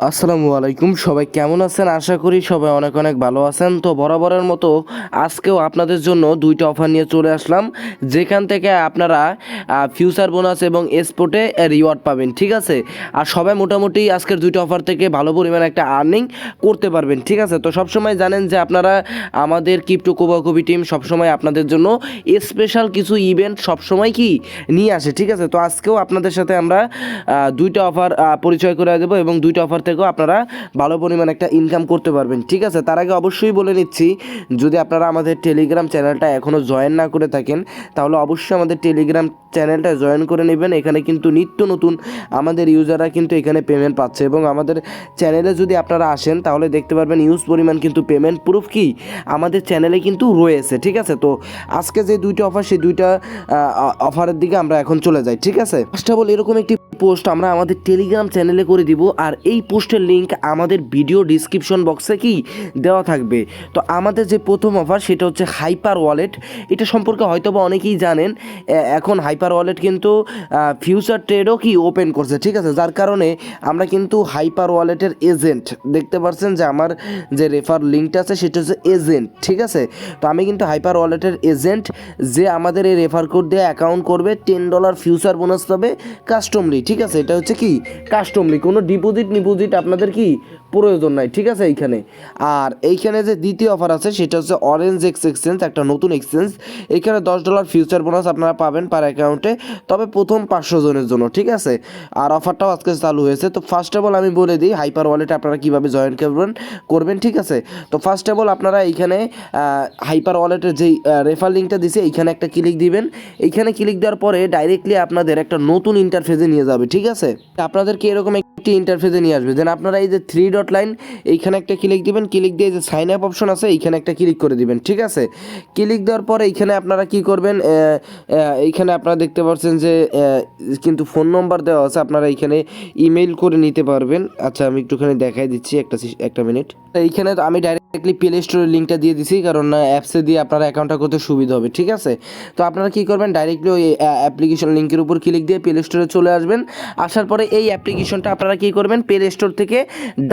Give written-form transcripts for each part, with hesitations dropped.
আসসালামু আলাইকুম, সবাই কেমন আছেন? আশা করি সবাই অনেক অনেক ভালো আছেন। তো বরাবরের মতো আজকেও আপনাদের জন্য দুইটা অফার নিয়ে চলে আসলাম, যেখান থেকে আপনারা ফিউচার বোনাস এবং এক্সপোর্টে রিওয়ার্ড পাবেন, ঠিক আছে? আর সবাই মোটামুটি আজকের দুইটা অফার থেকে ভালো পরিমাণে একটা আর্নিং করতে পারবেন, ঠিক আছে? তো সবসময় জানেন যে আপনারা আমাদের ক্রিপ্টো কোবাকুবি টিম সবসময় আপনাদের জন্য স্পেশাল কিছু ইভেন্ট সবসময় কি নিয়ে আসে, ঠিক আছে? তো আজকেও আপনাদের সাথে আমরা দুইটা অফার পরিচয় করে দেবো এবং দুইটা অফার থেকেও আপনারা ভালো পরিমাণ একটা ইনকাম করতে পারবেন, ঠিক আছে? তার আগে অবশ্যই বলে নিচ্ছি, যদি আপনারা আমাদের টেলিগ্রাম চ্যানেলটা এখনও জয়েন না করে থাকেন তাহলে অবশ্যই আমাদের টেলিগ্রাম চ্যানেলটা জয়েন করে নেবেন। এখানে কিন্তু নিত্য নতুন আমাদের ইউজাররা কিন্তু এখানে পেমেন্ট পাচ্ছে এবং আমাদের চ্যানেলে যদি আপনারা আসেন তাহলে দেখতে পারবেন ইউজ পরিমাণ কিন্তু পেমেন্ট প্রুফ কি আমাদের চ্যানেলে কিন্তু রয়েছে, ঠিক আছে? তো আজকে যে দুইটা অফার, সেই দুইটা অফারের দিকে আমরা এখন চলে যাই, ঠিক আছে? ফার্স্ট অফ অল এরকম একটি পোস্ট আমরা আমাদের টেলিগ্রাম চ্যানেলে করে দিব, আর এই পোস্টের লিঙ্ক আমাদের ভিডিও ডিসক্রিপশন বক্সে কি দেওয়া থাকবে। তো আমাদের যে প্রথম অফার সেটা হচ্ছে হাইপার ওয়ালেট। এটা সম্পর্কে হয়তো বা অনেকেই জানেন, এখন হাইপার ওয়ালেট কিন্তু ফিউচার ট্রেডও কি ওপেন করছে, ঠিক আছে? যার কারণে আমরা কিন্তু হাইপার ওয়ালেটের এজেন্ট, দেখতে পাচ্ছেন যে আমার যে রেফার লিঙ্কটা আছে সেটা হচ্ছে এজেন্ট, ঠিক আছে? তো আমি কিন্তু হাইপার ওয়ালেটের এজেন্ট, যে আমাদের এই রেফার কোড দিয়ে অ্যাকাউন্ট করবে $10 ফিউচার বোনাস পাবে কাস্টমলি, ঠিক আছে? এটা হচ্ছে কি কাস্টমলি, কোনো ডিপোজিট আপনাদের কি প্রয়োজন নাই, ঠিক আছে এইখানে। আর এইখানে যে দ্বিতীয় অফার আছে সেটা হচ্ছে অরেঞ্জ এক্স এক্সচেঞ্জ, একটা নতুন এক্সচেঞ্জ। এখানে $10 ফিউচার বোনাস আপনারা পাবেন পার অ্যাকাউন্টে, তবে প্রথম 500 জনের জন্য, ঠিক আছে? আর অফারটাও আজকে চালু হয়েছে। তো ফার্স্ট অফ অল আমি বলে দিই হাইপার ওয়ালেটে আপনারা কীভাবে জয়েন করবেন, ঠিক আছে? তো ফার্স্ট অফ অল আপনারা এইখানে হাইপার ওয়ালেটের যেই রেফার লিঙ্কটা দিছে এইখানে একটা ক্লিক দিবেন। এইখানে ক্লিক দেওয়ার পরে ডাইরেক্টলি আপনাদের একটা নতুন ইন্টারফেসে নিয়ে যাবে, ঠিক আছে? আপনাদেরকে এরকম একটি ইন্টারফেসে নিয়ে আসবে। দেন আপনারা এই যে 3 ডট লাইন এইখানে একটা ক্লিক দিবেন, ক্লিক দিয়ে যে সাইন আপ অপশন আছে এইখানে একটা ক্লিক করে দিবেন, ঠিক আছে? ক্লিক দেওয়ার পরে এইখানে আপনারা কি করবেন, এইখানে আপনারা দেখতে পাচ্ছেন যে কিন্তু ফোন নম্বর দেওয়া আছে, আপনারা এইখানে ইমেল করে নিতে পারবেন। আচ্ছা আমি একটুখানি দেখাই দিচ্ছি, একটা মিনিট। এইখানে আমি ডাইরেক্টলি প্লে স্টোরের লিঙ্কটা দিয়ে দিছি, কারণ অ্যাপসে দিয়ে আপনারা অ্যাকাউন্টটা করতে সুবিধা হবে, ঠিক আছে? তো আপনারা কি করবেন, ডাইরেক্টলি ওই অ্যাপ্লিকেশন লিঙ্কের উপর ক্লিক দিয়ে প্লে স্টোরে চলে আসবেন। আসার পরে এই অ্যাপ্লিকেশনটা আপনারা কি করবেন, প্লে স্টোর থেকে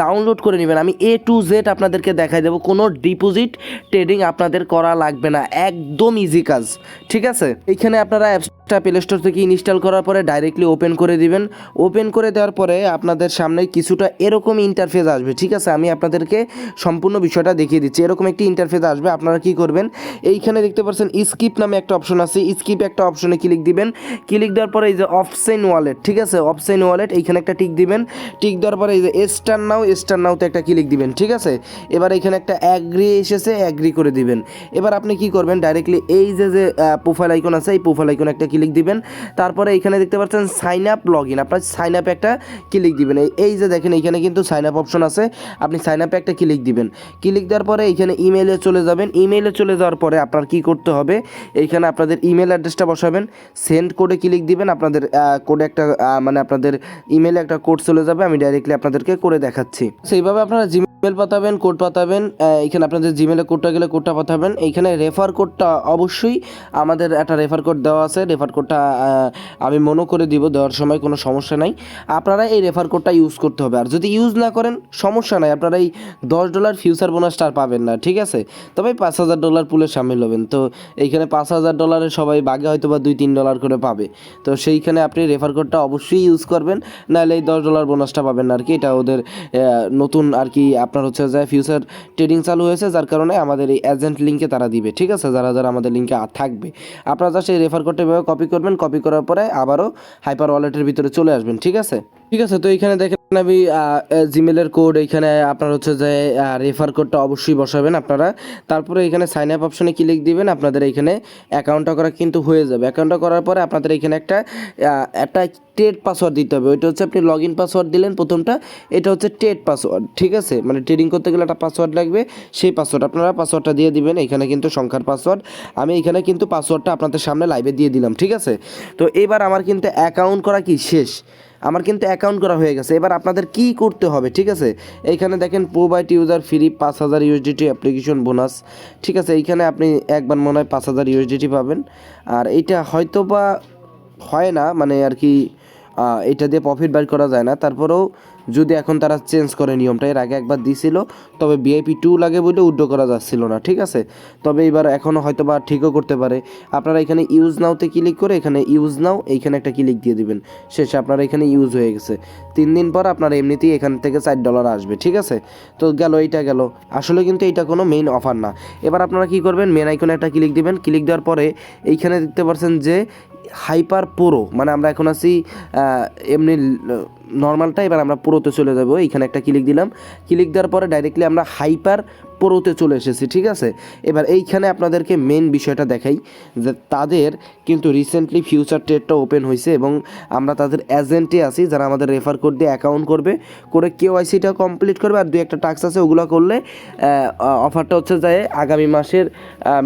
ডাউনলোড করে নেবেন। আমি A to Z আপনাদেরকে দেখাই দেবো, কোনো ডিপোজিট ট্রেডিং আপনাদের করা লাগবে না, একদম ইজি কাজ, ঠিক আছে? এইখানে আপনারা অ্যাপসটা প্লে স্টোর থেকে ইনস্টল করার পরে ডাইরেক্টলি ওপেন করে দিবেন। ওপেন করে দেওয়ার পরে আপনাদের সামনে কিছুটা এরকম ইন্টারফেস আসবে, ঠিক আছে? আমি আপনাদেরকে সম্পূর্ণ বিষয়টা দেখিয়ে দিচ্ছি। এরকম একটি ইন্টারফেস আসবে, আপনারা কি করবেন, এইখানে দেখতে পাচ্ছেন স্কিপ নামে একটা অপশন আছে, স্কিপ একটা অপশনে ক্লিক দিবেন। ক্লিক দেওয়ার পরে এই যে অফসাইন ওয়ালেট, ঠিক আছে? অফসাইন ওয়ালেট এইখানে একটা টিক দিবেন। টিক দেওয়ার পরে এই যে স্টার নাওতে একটা ক্লিক দিবেন, ঠিক আছে? এবার এখানে একটা অ্যাগ্রি এসেছে, অ্যাগ্রি করে দিবেন। এবার আপনি কি করবেন, ডাইরেক্টলি এই যে প্রোফাইল আইকন আছে এই প্রোফাইল আইকনে একটা ক্লিক দিবেন। তারপরে এখানে দেখতে পাচ্ছেন সাইন আপ লগ ইন, আপনার সাইন আপে একটা ক্লিক দিবেন। এই যে দেখেন এইখানে কিন্তু সাইন আপ অপশন আছে, আপনি সাইন আপে একটা ক্লিক দিবেন। ক্লিক দেওয়ার পরে এইখানে ইমেইলে চলে যাবেন। ইমেইলে চলে যাওয়ার পরে আপনার কি করতে হবে, এইখানে আপনাদের ইমেল অ্যাড্রেসটা বসাবেন, সেন্ড কোডে ক্লিক দিবেন। আপনাদের কোডে একটা মানে আপনাদের ইমেলে একটা কোড চলে যাবে, আমি ডাইরেক্টলি আপনাদেরকে করে দেখাচ্ছি। সেইভাবে আপনারা জিমেল পাঠাবেন, কোড পাঠাবেন। এখানে আপনাদের জিমেলে কোডটা গেলে কোডটা পাঠাবেন। এইখানে রেফার কোডটা অবশ্যই আমাদের একটা রেফার কোড দেওয়া আছে, রেফার কোডটা আমি মনে করে দিব, দেওয়ার সময় কোনো সমস্যা নাই। আপনারা এই রেফার কোডটা ইউজ করতে হবে, আর যদি ইউজ না করেন সমস্যা নাই, আপনারা এই $10 ফিউচার বোনাসটা পাবেন না, ঠিক আছে? তবে $5000 পুলে সামিল হবেন। তো এইখানে $5000 সবাই বাগে হয়তো বা $2-3 করে পাবে। তো সেইখানে আপনি রেফার কোডটা অবশ্যই ইউজ করবেন, নাহলে এই $10 বোনাসটা পাবেন না আর কি। এটা ওদের নতুন আর কি আপনার হচ্ছে যে ফিউচার ট্রেডিং চালু হয়েছে, যার কারণে আমাদের এই এজেন্ট লিঙ্কে তারা দিবে, ঠিক আছে? যারা যারা আমাদের লিঙ্কে থাকবে, আপনারা জাস্ট এই রেফার কোডটা এভাবে কপি করবেন। কপি করার পরে আবারও হাইপার ওয়ালেটের ভিতরে চলে আসবেন, ঠিক আছে? ঠিক আছে, তো এইখানে দেখেন আমি জিমেলের কোড, এইখানে আপনার হচ্ছে যে রেফার কোডটা অবশ্যই বসাবেন আপনারা। তারপরে এখানে সাইন আপ অপশনে ক্লিক দিবেন, আপনাদের এইখানে অ্যাকাউন্টটা করা কিন্তু হয়ে যাবে। অ্যাকাউন্টটা করার পরে আপনাদের এখানে একটা টেড পাসওয়ার্ড দিতে হবে। ওইটা হচ্ছে আপনি লগ ইন পাসওয়ার্ড দিলেন প্রথমটা, এটা হচ্ছে টেড পাসওয়ার্ড, ঠিক আছে? মানে ট্রেডিং করতে গেলে একটা পাসওয়ার্ড লাগবে, সেই পাসওয়ার্ড আপনারা পাসওয়ার্ডটা দিয়ে দিবেন। এখানে কিন্তু সংখ্যার পাসওয়ার্ড, আমি এখানে কিন্তু পাসওয়ার্ডটা আপনাদের সামনে লাইভে দিয়ে দিলাম, ঠিক আছে? তো এবার আমার কিন্তু অ্যাকাউন্ট করা কি শেষ, আমার কিন্তু অ্যাকাউন্ট করা হয়ে গেছে। এবার আপনাদের কি করতে হবে, ঠিক আছে? এইখানে দেখেন provide user free 5000 USDT application bonus, ঠিক আছে? এইখানে আপনি একবার মনে হয় 5000 ইউএসডিটি পাবেন। আর এইটা হয়তো বা হয় না, মানে আর কি এটা দিয়ে প্রফিট বাইর করা যায় না, তারপরেও যদি এখন তারা চেঞ্জ করে নিয়মটা। এর আগে একবার দিছিল, তবে ভিআইপি 2 লাগে বলে উইথড্র করা যাচ্ছিল না, ঠিক আছে। তবে এবার এখনও হয়তো বা ঠিকও করতে পারে। আপনারা এখানে ইউজ নাওতে ক্লিক করে এখানে ইউজ নাও এইখানে একটা ক্লিক দিয়ে দিবেন, শেষে আপনারা এখানে ইউজ হয়ে গেছে। 3 দিন পর আপনার এমনিতেই এখান থেকে $4 আসবে, ঠিক আছে। তো গেল, এইটা গেল। আসলে কিন্তু এইটা কোনো মেইন অফার না। এবার আপনারা কি করবেন, মেন আইকনে একটা ক্লিক দিবেন। ক্লিক দেওয়ার পরে এইখানে দেখতে পাচ্ছেন যে হাইপার প্রো, মানে আমরা এখন আছি এমনি নর্মালটা, এবার আমরা প্রোতে চলে যাব। এইখানে একটা ক্লিক দিলাম। ক্লিক দেওয়ার পরে ডাইরেক্টলি আমরা হাইপার প্রোতে চলে এসেছি, ঠিক আছে। এবার এইখানে আপনাদেরকে মেন বিষয়টা দেখাই যে তাদের কিন্তু রিসেন্টলি ফিউচার ট্রেডটা ওপেন হয়েছে এবং আমরা তাদের এজেন্টে আছি যারা আমাদের রেফার কোড দিয়ে অ্যাকাউন্ট করবে, করে কেওয়াইসিটা কমপ্লিট করবে। আর 2-1টা টাস্ক আছে, ওগুলো করলে অফারটা হচ্ছে যে আগামী মাসের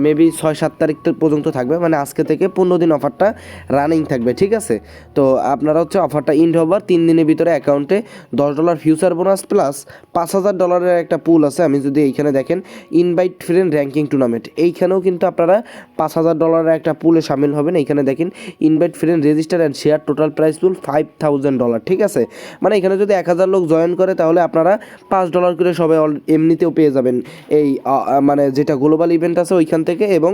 মেবি 6-7 তারিখ পর্যন্ত থাকবে, মানে আজকে থেকে 15 দিন অফারটা রানিং থাকবে, ঠিক আছে। তো আপনারা হচ্ছে অফারটা ইন্ড হবার 3 দিনের ভিতরে অ্যাকাউন্টে $10 ফিউচার বোনাস প্লাস $5000 একটা পুল আছে। আমি যদি এইখানে দেখেন ইনভাইট ফ্রেন্ড র্যাঙ্কিং টুর্নামেন্ট, এইখানেও কিন্তু আপনারা $5000 একটা পুলে সামিল হবেন। এইখানে দেখেন invite friend register and share total price pool $5000, ঠিক আছে। মানে এখানে যদি 1000 লোক জয়েন করে তাহলে আপনারা $5 করে সবাই এমনিতেও পেয়ে যাবেন এই মানে যেটা গ্লোবাল ইভেন্ট আছে ওইখান থেকে। এবং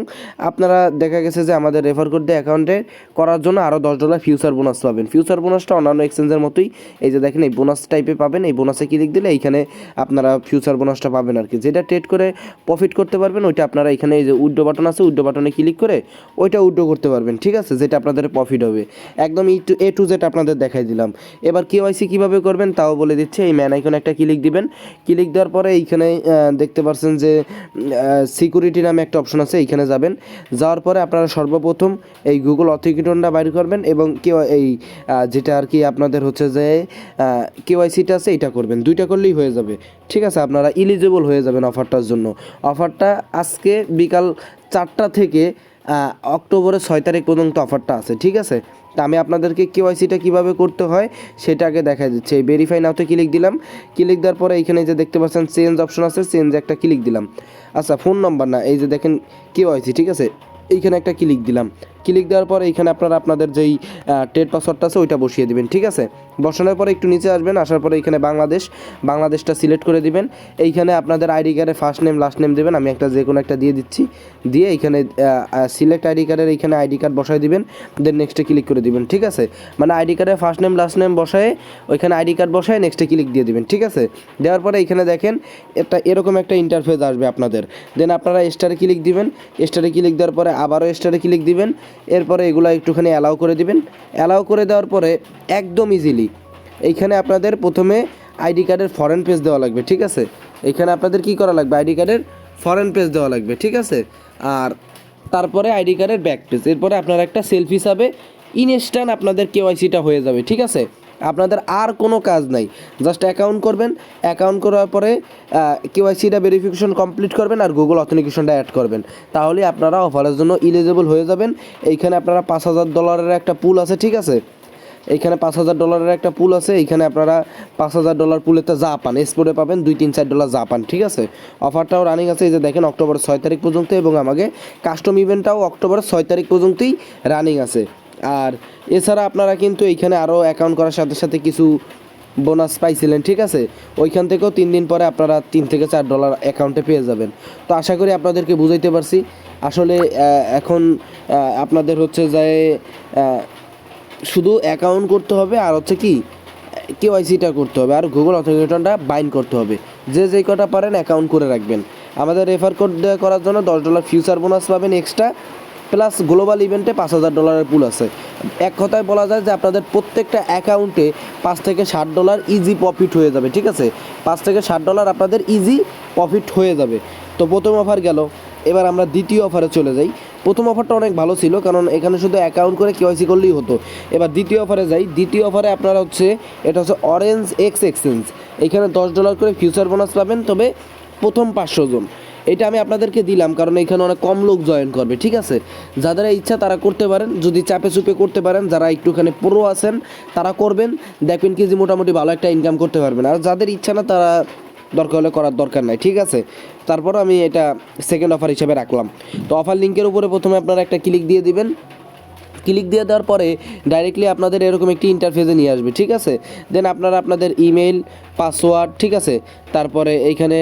আপনারা দেখা গেছে যে আমাদের রেফার কোড দিয়ে অ্যাকাউন্টে করার জন্য আরও $10 ফিউচার বোনাস পাবেন। ফিউচার বোনাসটা অন্যান্য এক্সচেঞ্জের মতোই, এই যে দেখেন এই বোনাস টাইপে পাবেন। এই বোনাসে ক্লিক দিলে এইখানে আপনারা ফিউচার বোনাসটা পাবেন আর কি। যেটা ট্রেড করে প্রফিট করতে পারবেন ওইটা আপনারা এখানে এই যে উইথড্র বাটন আছে, উইথড্র বাটনে ক্লিক করে ওইটা উইথড্র করতে পারবেন, ঠিক আছে। যেটা আপনাদের প্রফিট হবে একদম এ টু জেড আপনাদের দেখাই দিলাম। এবার কেওয়াইসি কীভাবে করবেন তাও বলে দিচ্ছে। এই ম্যান আইকনে একটা ক্লিক দিবেন। ক্লিক দেওয়ার পরে এইখানে দেখতে পাচ্ছেন যে সিকিউরিটি নামে একটা অপশন আছে, এইখানে যাবেন। যাওয়ার পরে আপনারা সর্বপ্রথম এই গুগল অথেন্টিকেটরটা বাইর করবেন এবং এই যেটা আর কি আপনাদের হচ্ছে যে কেওয়াইসিটা আছে এটা করবেন। 2টা করলেই হয়ে যাবে, ঠিক আছে। আপনারা ইলিজিবল হয়ে যাবেন অফারটার জন্য। অফারটা আজকে বিকাল 4টা থেকে অক্টোবরের 6 তারিখ পর্যন্ত অফারটা আছে, ঠিক আছে। তা আমি আপনাদেরকে কেওয়াইসিটা কীভাবে করতে হয় সেটা আগে দেখা দিচ্ছে। এই ভেরিফাই নাওতে ক্লিক দিলাম। ক্লিক দেওয়ার পরে এইখানে যে দেখতে পাচ্ছেন চেঞ্জ অপশন আছে, চেঞ্জ একটা ক্লিক দিলাম। আচ্ছা, ফোন নাম্বার না, এই যে দেখেন কেওয়াইসি, ঠিক আছে। এইখানে একটা ক্লিক দিলাম। ক্লিক দেওয়ার পরে এইখানে আপনারা আপনাদের যেই ট্রেড পাসওয়ার্ডটা আছে ওইটা বসিয়ে দিবেন, ঠিক আছে। বসানোর পরে একটু নিচে আসবেন, আসার পরে এইখানে বাংলাদেশটা সিলেক্ট করে দিবেন। এইখানে আপনাদের আইডি কার্ডের ফার্স্ট নেম লাস্ট নেম দেবেন। আমি একটা যে কোনো একটা দিয়ে দিচ্ছি। দিয়ে এইখানে সিলেক্ট আইডি কার্ডের এইখানে আইডি কার্ড বসাই দিবেন, দেন নেক্সটে ক্লিক করে দিবেন, ঠিক আছে। মানে আইডি কার্ডের ফার্স্ট নেম লাস্ট নেম বসায় ওইখানে আইডি কার্ড বসায় নেক্সটে ক্লিক দিয়ে দিবেন, ঠিক আছে। দেওয়ার পরে এইখানে দেখেন এরকম একটা ইন্টারফেস আসবে আপনাদের। দেন আপনারা স্টারে ক্লিক দিবেন। স্টারে ক্লিক দেওয়ার পরে আবারও স্টারে ক্লিক দিবেন। এরপরে এগুলো একটুখানি অ্যালাউ করে দিবেন। অ্যালাউ করে দেওয়ার পরে একদম ইজিলি এইখানে আপনাদের প্রথমে আইডি কার্ডের ফরেন পেজ দেওয়া লাগবে, ঠিক আছে। এইখানে আপনাদের কি করা লাগবে, আইডি কার্ডের ফরেন পেজ দেওয়া লাগবে, ঠিক আছে। আর তারপরে আইডি কার্ডের ব্যাক পেজ। এরপরে আপনারা একটা সেলফি হিসাবে ইনস্ট্যান্ট আপনাদের কেওয়াইসিটা হয়ে যাবে, ঠিক আছে। আপনাদের আর কোনো কাজ নাই, জাস্ট অ্যাকাউন্ট করবেন। অ্যাকাউন্ট করার পরে কেওয়াইসিটা ভেরিফিকেশন কমপ্লিট করবেন আর গুগল অথেন্টিকেশনটা অ্যাড করবেন, তাহলে আপনারা অফারের জন্য এলিজিবল হয়ে যাবেন। এইখানে আপনারা $5000 একটা পুল আছে, ঠিক আছে। এইখানে $5000 একটা পুল আছে। এইখানে আপনারা $5000 পুলেতে যা পান স্পোর্টে পাবেন, $2-3-4 যা পান, ঠিক আছে। অফারটাও রানিং আছে, এই যে দেখেন অক্টোবর 6 তারিখ পর্যন্ত, এবং আমাকে কাস্টম ইভেন্টটাও অক্টোবর 6 তারিখ পর্যন্তই রানিং আছে। আর এছাড়া আপনারা কিন্তু এইখানে আরও অ্যাকাউন্ট করার সাথে সাথে কিছু বোনাস পাইছিলেন, ঠিক আছে। ওইখান থেকেও 3 দিন পরে আপনারা $3-4 অ্যাকাউন্টে পেয়ে যাবেন। তো আশা করি আপনাদেরকে বুঝাইতে পারছি। আসলে এখন আপনাদের হচ্ছে যে শুধু অ্যাকাউন্ট করতে হবে আর হচ্ছে কি কেওয়াইসিটা করতে হবে আর গুগল অথেন্টিকেশনটা বাইন্ড করতে হবে। যে কটা পারেন অ্যাকাউন্ট করে রাখবেন। আমাদের রেফার কোড করার জন্য $10 ফিউচার বোনাস পাবেন এক্সট্রা, প্লাস গ্লোবাল ইভেন্টে $5000 পুল আছে। এক কথায় বলা যায় যে আপনাদের প্রত্যেকটা অ্যাকাউন্টে $5-60 ইজি প্রফিট হয়ে যাবে, ঠিক আছে। $5-60 আপনাদের ইজি প্রফিট হয়ে যাবে। তো প্রথম অফার গেল। এবার আমরা দ্বিতীয় অফারে চলে যাই। প্রথম অফারটা অনেক ভালো ছিল, কারণ এখানে শুধু অ্যাকাউন্ট করে কেওয়াইসি করলেই হতো। এবার দ্বিতীয় অফারে যাই। দ্বিতীয় অফারে আপনারা হচ্ছে এটা হচ্ছে OrangeX এক্সচেঞ্জ। এখানে $10 করে ফিউচার বোনাস পাবেন, তবে প্রথম 500 জন। এটা আমি আপনাদেরকে দিলাম কারণ এখানে অনেক কম লোক জয়েন করবে, ঠিক আছে। যাদের ইচ্ছা তারা করতে পারেন, যদি চাপে চুপে করতে পারেন। যারা একটুখানি প্রো আছেন তারা করবেন, দেখবেন কি যে মোটামুটি ভালো একটা ইনকাম করতে পারবেন। আর যাদের ইচ্ছা না তারা দরকার হলে করার দরকার নাই, ঠিক আছে। তারপর আমি এটা সেকেন্ড অফার হিসেবে রাখলাম। তো অফার লিঙ্কের উপরে প্রথমে আপনারা একটা ক্লিক দিয়ে দিবেন। ক্লিক দিয়ে দেওয়ার পরে ডাইরেক্টলি আপনাদের এরকম একটি ইন্টারফেসে নিয়ে আসবে, ঠিক আছে। দেন আপনারা আপনাদের ইমেল, পাসওয়ার্ড, ঠিক আছে, তারপরে এইখানে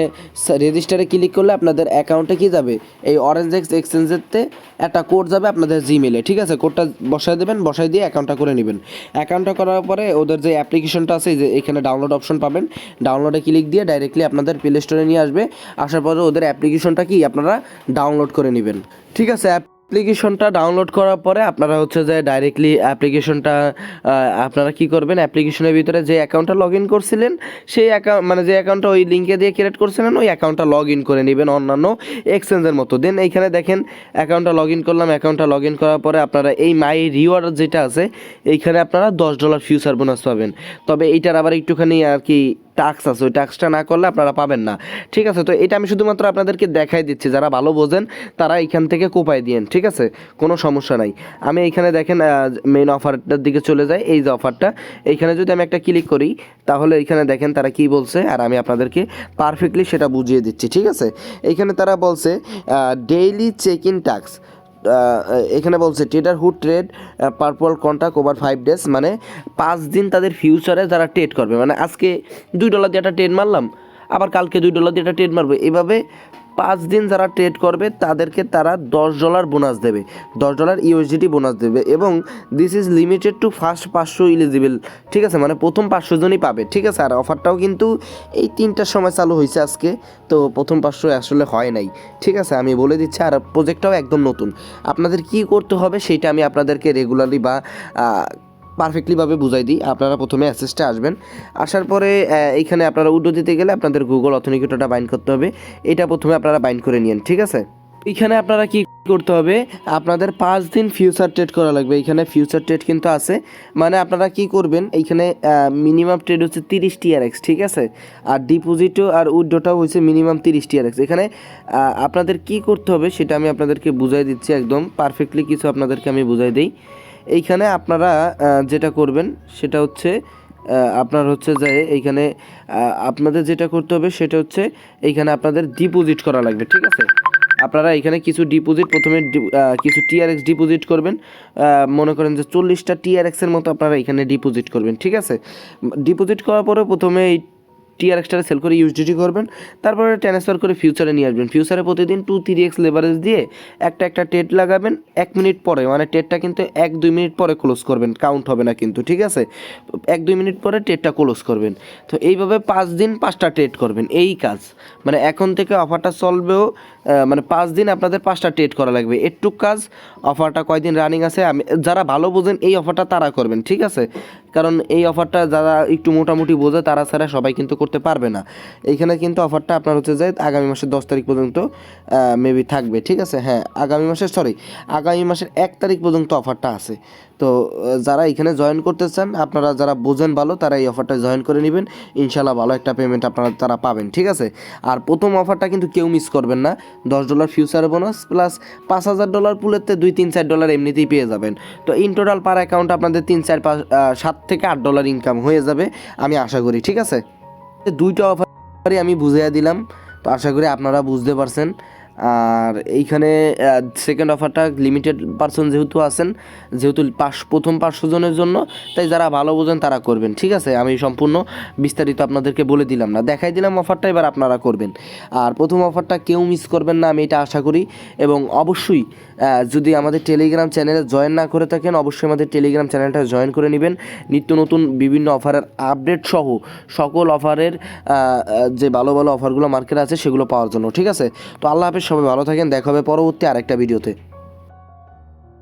রেজিস্টারে ক্লিক করলে আপনাদের অ্যাকাউন্টে কি যাবে, এই OrangeX এক্সচেঞ্জেরতে একটা কোড যাবে আপনাদের জিমেলে, ঠিক আছে। কোডটা বসায় দেবেন, বসায় দিয়ে অ্যাকাউন্টটা করে নেবেন। অ্যাকাউন্টটা করার পরে ওদের যে অ্যাপ্লিকেশনটা আছে, যে এখানে ডাউনলোড অপশন পাবেন, ডাউনলোডে ক্লিক দিয়ে ডাইরেক্টলি আপনাদের প্লে স্টোরে নিয়ে আসবে। আসার পরে ওদের অ্যাপ্লিকেশনটা কি আপনারা ডাউনলোড করে নেবেন, ঠিক আছে। অ্যাপ্লিকেশনটা ডাউনলোড করার পরে আপনারা হচ্ছে যে ডাইরেক্টলি অ্যাপ্লিকেশনটা আপনারা কি করবেন, অ্যাপ্লিকেশনের ভিতরে যে অ্যাকাউন্টটা লগ ইন করছিলেন সেই অ্যাকাউন্ট, মানে যে অ্যাকাউন্টটা ওই লিঙ্কে দিয়ে ক্রিয়েট করছিলেন, ওই অ্যাকাউন্টটা লগ ইন করে নেবেন অন্যান্য এক্সচেঞ্জের মতো। দেন এইখানে দেখেন অ্যাকাউন্টটা লগ ইন করলাম। অ্যাকাউন্টটা লগ ইন করার পরে আপনারা এই মাই রিওয়ার্ড যেটা আছে, এইখানে আপনারা $10 ফিউচার বোনাস পাবেন। তবে এইটার আবার একটুখানি আর কি টাস্ক আছে, ওই টাস্কটা না করলে আপনারা পাবেন না, ঠিক আছে। তো এটা আমি শুধুমাত্র আপনাদেরকে দেখাই দিচ্ছি, যারা ভালো বোঝেন তারা এইখান থেকে কোপায় দিয়েন, ঠিক আছে, কোনো সমস্যা নাই। আমি এইখানে দেখেন মেইন অফারটার দিকে চলে যাই। এই যে অফারটা, এইখানে যদি আমি একটা ক্লিক করি তাহলে এইখানে দেখেন তারা কি বলছে, আর আমি আপনাদেরকে পারফেক্টলি সেটা বুঝিয়ে দিচ্ছি, ঠিক আছে। এইখানে তারা বলছে ডেইলি চেক ইন টাস্ক, এখানে বলছে trader who trade purple contract over 5 days, মানে 5 দিন তাদের ফিউচারে যারা ট্রেড করবে, মানে আজকে $2 দিয়ে একটা ট্রেড মারলাম, আবার কালকে $2 দিয়ে একটা ট্রেড মারবে, এভাবে 5 দিন যারা ট্রেড করবে তাদেরকে তারা $10 বোনাস দেবে, $10 USDT বোনাস দেবে। এবং this is limited to first 500 eligible, ঠিক আছে, মানে প্রথম 500 জনই পাবে, ঠিক আছে। আর অফারটাও কিন্তু এই 3টার সময় চালু হয়েছে আজকে, তো প্রথম 500 আসলে হয় নাই, ঠিক আছে, আমি বলে দিচ্ছি। আর প্রজেক্টটাও একদম নতুন। আপনাদের কি করতে হবে সেটা আমি আপনাদেরকে রেগুলারলি বা পারফেক্টলিভাবে বুঝাই দিই। আপনারা প্রথমে অ্যাসেসটা আসবেন, আসার পরে এইখানে আপনারা উইথড্র দিতে গেলে আপনাদের গুগল অথেন্টিকেটরটা বাইন্ড করতে হবে। এটা প্রথমে আপনারা বাইন্ড করে নিন, ঠিক আছে। এইখানে আপনারা কি করতে হবে, আপনাদের 5 দিন ফিউচার ট্রেড করা লাগবে। এইখানে ফিউচার ট্রেড কিন্তু আছে, মানে আপনারা কি করবেন, এইখানে মিনিমাম ট্রেড হচ্ছে 30 TRX, ঠিক আছে। আর ডিপোজিটও আর উইথড্রটাও হচ্ছে মিনিমাম 30 TRX। এখানে আপনাদের কি করতে হবে সেটা আমি আপনাদেরকে বুঝাই দিচ্ছি, একদম পারফেক্টলি কিছু আপনাদেরকে আমি বুঝাই দিই। এইখানে আপনারা যেটা করবেন সেটা হচ্ছে আপনার হচ্ছে যে এইখানে আপনাদের যেটা করতে হবে সেটা হচ্ছে এইখানে আপনাদের ডিপোজিট করা লাগবে, ঠিক আছে। আপনারা এখানে কিছু ডিপোজিট প্রথমে কিছু TRX ডিপোজিট করবেন, মনে করেন যে 40টা TRX-এর মতো আপনারা এখানে ডিপোজিট করবেন, ঠিক আছে। ডিপোজিট করার পরে প্রথমে এই TRX-টারে সেল করে USDT করবেন, তারপরে ট্রান্সফার করে ফিউচারে নিয়ে আসবেন। ফিউচারে প্রতিদিন 2-3x লেভারেজ দিয়ে একটা ট্রেড লাগাবেন 1 মিনিট পরে, মানে ট্রেডটা কিন্তু 1-2 মিনিট পরে ক্লোজ করবেন, কাউন্ট হবে না কিন্তু, ঠিক আছে। 1-2 মিনিট পরে ট্রেডটা ক্লোজ করবেন। তো এইভাবে 5 দিন 5টা ট্রেড করবেন, এই কাজ, মানে এখন থেকে অফারটা চলবেও, মানে 5 দিন আপনাদের 5টা ট্রেড করা লাগবে, একটু কাজ। অফারটা কয়দিন রানিং আছে, আমি যারা ভালো বোঝেন এই অফারটা তারা করবেন, ঠিক আছে। কারণ এই অফারটা যারা একটু মোটামুটি বোঝে তারা ছাড়া সবাই কিন্তু করতে পারবে না। এইখানে কিন্তু অফারটা আপনার হচ্ছে যে আগামী মাসের 10 তারিখ পর্যন্ত মেবি থাকবে, ঠিক আছে। হ্যাঁ, আগামী মাসের 1 তারিখ পর্যন্ত অফারটা আছে। তো যারা এখানে জয়েন করতে চান, আপনারা যারা বোঝেন ভালো তারা এই অফারটা জয়েন করে নেবেন, ইনশাল্লাহ ভালো একটা পেমেন্ট আপনারা তারা পাবেন, ঠিক আছে। আর প্রথম অফারটা কিন্তু কেউ মিস করবেন না, $10 ফিউচার বোনাস প্লাস $5,000 পুলেতে $2-3-4 এমনিতেই পেয়ে যাবেন। তো ইন টোটাল পার অ্যাকাউন্ট আপনাদের 7 থেকে $8 ইনকাম হয়ে যাবে আমি আশা করি, ঠিক আছে। 2টা অফারই আমি বুঝিয়ে দিলাম, তো আশা করি আপনারা বুঝতে পারছেন। আর এইখানে সেকেন্ড অফারটা লিমিটেড পারসন যেহেতু আছেন, যেহেতু প্রথম 500 জনের জন্য, তাই যারা ভালো বোঝেন তারা করবেন, ঠিক আছে। আমি সম্পূর্ণ বিস্তারিত আপনাদেরকে বলে দিলাম না, দেখাই দিলাম অফারটা, এবার আপনারা করবেন। আর প্রথম অফারটা কেউ মিস করবেন না, আমি এটা আশা করি। এবং অবশ্যই যদি আমাদের টেলিগ্রাম চ্যানেলে জয়েন না করে থাকেন, অবশ্যই আমাদের টেলিগ্রাম চ্যানেলটা জয়েন করে নেবেন, নিত্য নতুন বিভিন্ন অফারের আপডেট সহ সকল অফারের যে ভালো ভালো অফারগুলো মার্কেটে আছে সেগুলো পাওয়ার জন্য, ঠিক আছে। তো আল্লাহ হাফেজ, সবাই ভালো থাকেন, দেখা হবে পরবর্তী আরেকটা ভিডিওতে।